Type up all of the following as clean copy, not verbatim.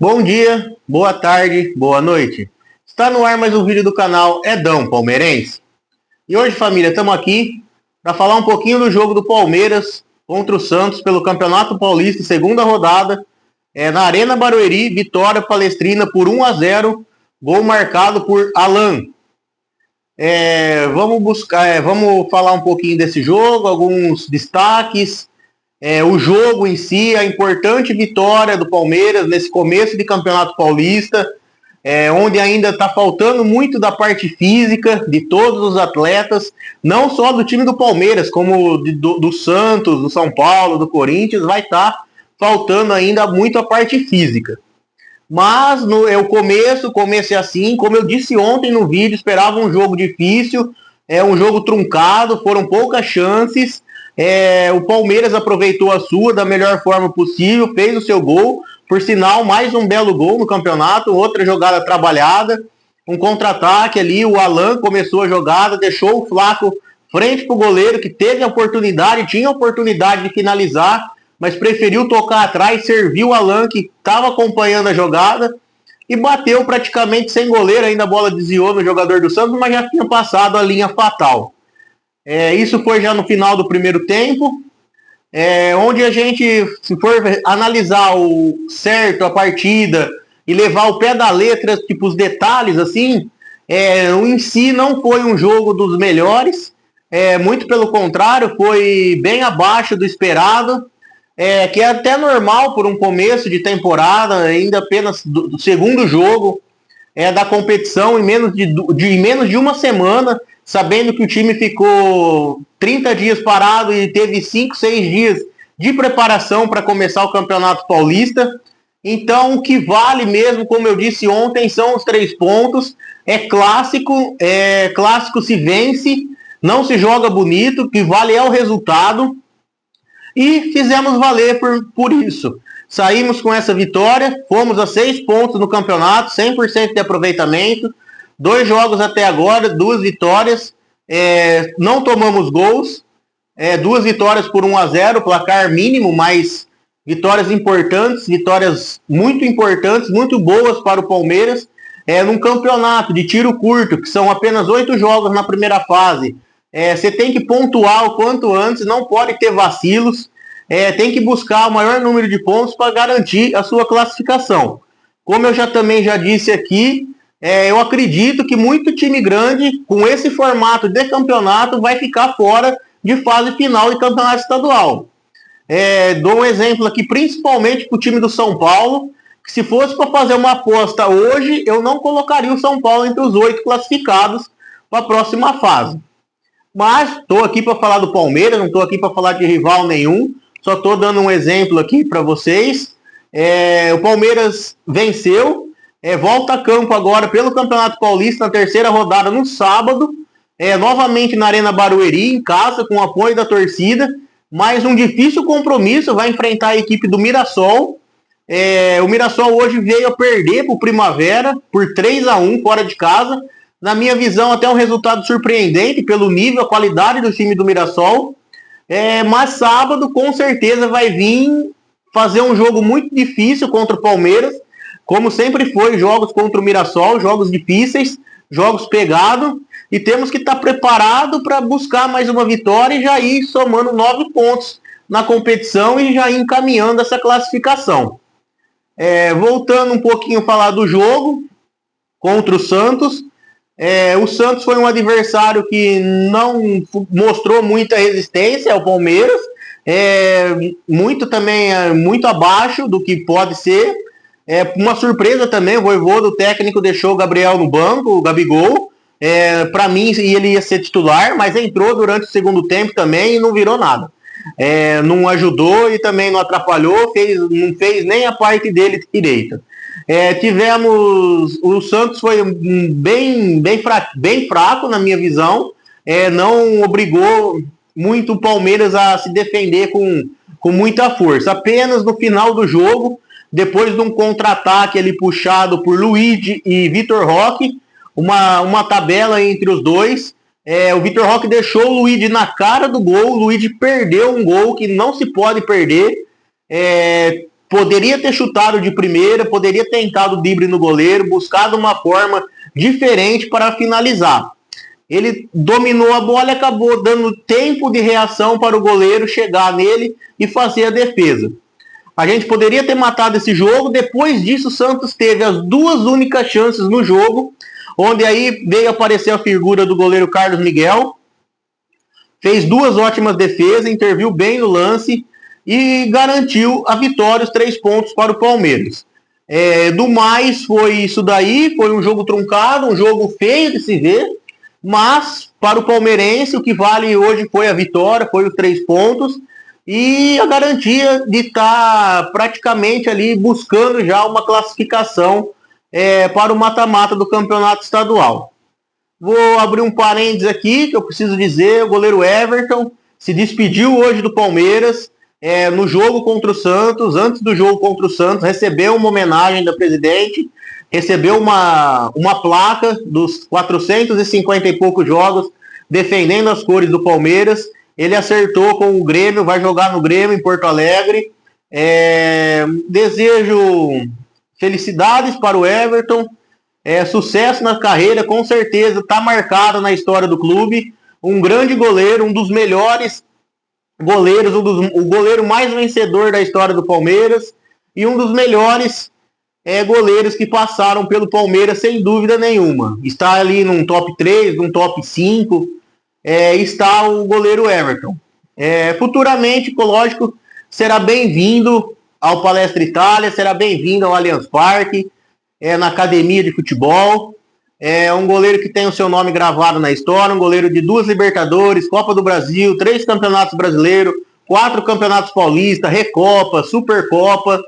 Bom dia, boa tarde, boa noite. Está no ar mais um vídeo do canal Edão Palmeirense. E hoje, família, estamos aqui para falar um pouquinho do jogo do Palmeiras contra o Santos pelo Campeonato Paulista, segunda rodada, na Arena Barueri, vitória palestrina por 1-0, gol marcado por Alan. Vamos falar um pouquinho desse jogo, alguns destaques. O jogo em si, a importante vitória do Palmeiras nesse começo de Campeonato Paulista, onde ainda está faltando muito da parte física de todos os atletas, não só do time do Palmeiras, como do Santos, do São Paulo, do Corinthians, vai estar faltando ainda muito a parte física. Mas o começo é assim, como eu disse ontem no vídeo, esperava um jogo difícil, um jogo truncado, foram poucas chances. O Palmeiras aproveitou a sua da melhor forma possível, fez o seu gol, por sinal, mais um belo gol no campeonato, outra jogada trabalhada, um contra-ataque ali, o Alan começou a jogada, deixou o Flaco frente para o goleiro, que teve a oportunidade, tinha a oportunidade de finalizar, mas preferiu tocar atrás, serviu o Alan, que estava acompanhando a jogada, e bateu praticamente sem goleiro, ainda a bola desviou no jogador do Santos, mas já tinha passado a linha fatal. Isso foi já no final do primeiro tempo, onde a gente, se for analisar a partida e levar o pé da letra, tipo os detalhes assim, em si não foi um jogo dos melhores, muito pelo contrário, foi bem abaixo do esperado, que é até normal por um começo de temporada, ainda apenas do segundo jogo da competição, em menos de uma semana, sabendo que o time ficou 30 dias parado e teve 5, 6 dias de preparação para começar o Campeonato Paulista. Então, o que vale mesmo, como eu disse ontem, são os 3 pontos. Clássico se vence, não se joga bonito, o que vale é o resultado. E fizemos valer por isso. Saímos com essa vitória, fomos a 6 pontos no campeonato, 100% de aproveitamento. 2 jogos até agora, 2 vitórias, não tomamos gols, 2 vitórias por 1-0, placar mínimo, mas vitórias importantes, vitórias muito importantes, muito boas para o Palmeiras, num campeonato de tiro curto, que são apenas 8 jogos na primeira fase. Você tem que pontuar o quanto antes, não pode ter vacilos, tem que buscar o maior número de pontos para garantir a sua classificação. Como eu também já disse aqui, eu acredito que muito time grande, com esse formato de campeonato, vai ficar fora de fase final de campeonato estadual. Dou um exemplo aqui, principalmente para o time do São Paulo, que se fosse para fazer uma aposta hoje, eu não colocaria o São Paulo entre os 8 classificados para a próxima fase. Mas estou aqui para falar do Palmeiras, não estou aqui para falar de rival nenhum, só estou dando um exemplo aqui para vocês. O Palmeiras venceu, volta a campo agora pelo Campeonato Paulista na terceira rodada no sábado, novamente na Arena Barueri, em casa, com o apoio da torcida, mas um difícil compromisso, vai enfrentar a equipe do Mirassol. O Mirassol hoje veio a perder para o Primavera por 3-1 fora de casa. Na minha visão, até um resultado surpreendente pelo nível, a qualidade do time do Mirassol. Mas sábado, com certeza, vai vir fazer um jogo muito difícil contra o Palmeiras, como sempre foi, jogos contra o Mirassol, jogos difíceis, jogos pegados, e temos que estar preparado para buscar mais uma vitória e já ir somando 9 pontos na competição e já ir encaminhando essa classificação. Voltando um pouquinho a falar do jogo contra o Santos, o Santos foi um adversário que não mostrou muita resistência ao Palmeiras, muito abaixo do que pode ser. Uma surpresa também, o Vojvoda, o técnico, deixou o Gabriel no banco, o Gabigol. Para mim ele ia ser titular, mas entrou durante o segundo tempo também e não virou nada. Não ajudou e também não atrapalhou, não fez nem a parte dele direita. O Santos foi bem fraco na minha visão, não obrigou muito o Palmeiras a se defender com muita força. Apenas no final do jogo, depois de um contra-ataque ali puxado por Luigi e Vitor Roque, uma tabela entre os dois, o Vitor Roque deixou o Luigi na cara do gol, o Luigi perdeu um gol que não se pode perder, poderia ter chutado de primeira, poderia ter tentado o drible no goleiro, buscado uma forma diferente para finalizar. Ele dominou a bola e acabou dando tempo de reação para o goleiro chegar nele e fazer a defesa. A gente poderia ter matado esse jogo. Depois disso, o Santos teve as duas únicas chances no jogo, onde aí veio aparecer a figura do goleiro Carlos Miguel. Fez duas ótimas defesas, interviu bem no lance e garantiu a vitória, os 3 pontos para o Palmeiras. Do mais, foi isso daí. Foi um jogo truncado, um jogo feio de se ver, mas para o palmeirense o que vale hoje foi a vitória, foi os 3 pontos e a garantia de estar praticamente ali buscando já uma classificação para o mata-mata do campeonato estadual. Vou abrir um parênteses aqui que eu preciso dizer: o goleiro Everton se despediu hoje do Palmeiras no jogo contra o Santos. Antes do jogo contra o Santos, recebeu uma homenagem da presidente, recebeu uma placa dos 450 e poucos jogos defendendo as cores do Palmeiras. Ele acertou com o Grêmio, vai jogar no Grêmio em Porto Alegre. Desejo felicidades para o Everton, sucesso na carreira, com certeza está marcado na história do clube. Um grande goleiro, um dos melhores goleiros, o goleiro mais vencedor da história do Palmeiras e um dos melhores goleiros que passaram pelo Palmeiras, sem dúvida nenhuma. Está ali num top 3, num top 5, está o goleiro Everton. Futuramente, lógico, será bem-vindo ao Palestra Itália, será bem-vindo ao Allianz Parque, na academia de futebol. É um goleiro que tem o seu nome gravado na história, um goleiro de 2 Libertadores, Copa do Brasil, 3 Campeonatos Brasileiros, 4 Campeonatos Paulista, Recopa, Supercopa.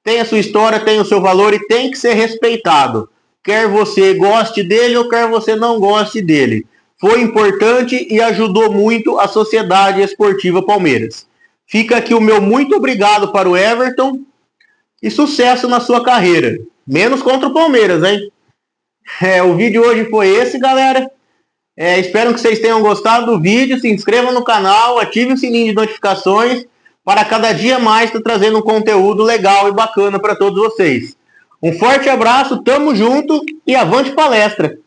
Tem a sua história, tem o seu valor e tem que ser respeitado. Quer você goste dele ou quer você não goste dele. Foi importante e ajudou muito a Sociedade Esportiva Palmeiras. Fica aqui o meu muito obrigado para o Everton e sucesso na sua carreira. Menos contra o Palmeiras, hein? O vídeo hoje foi esse, galera. Espero que vocês tenham gostado do vídeo. Se inscrevam no canal, ative o sininho de notificações para cada dia mais estar trazendo um conteúdo legal e bacana para todos vocês. Um forte abraço, tamo junto e avante palestra!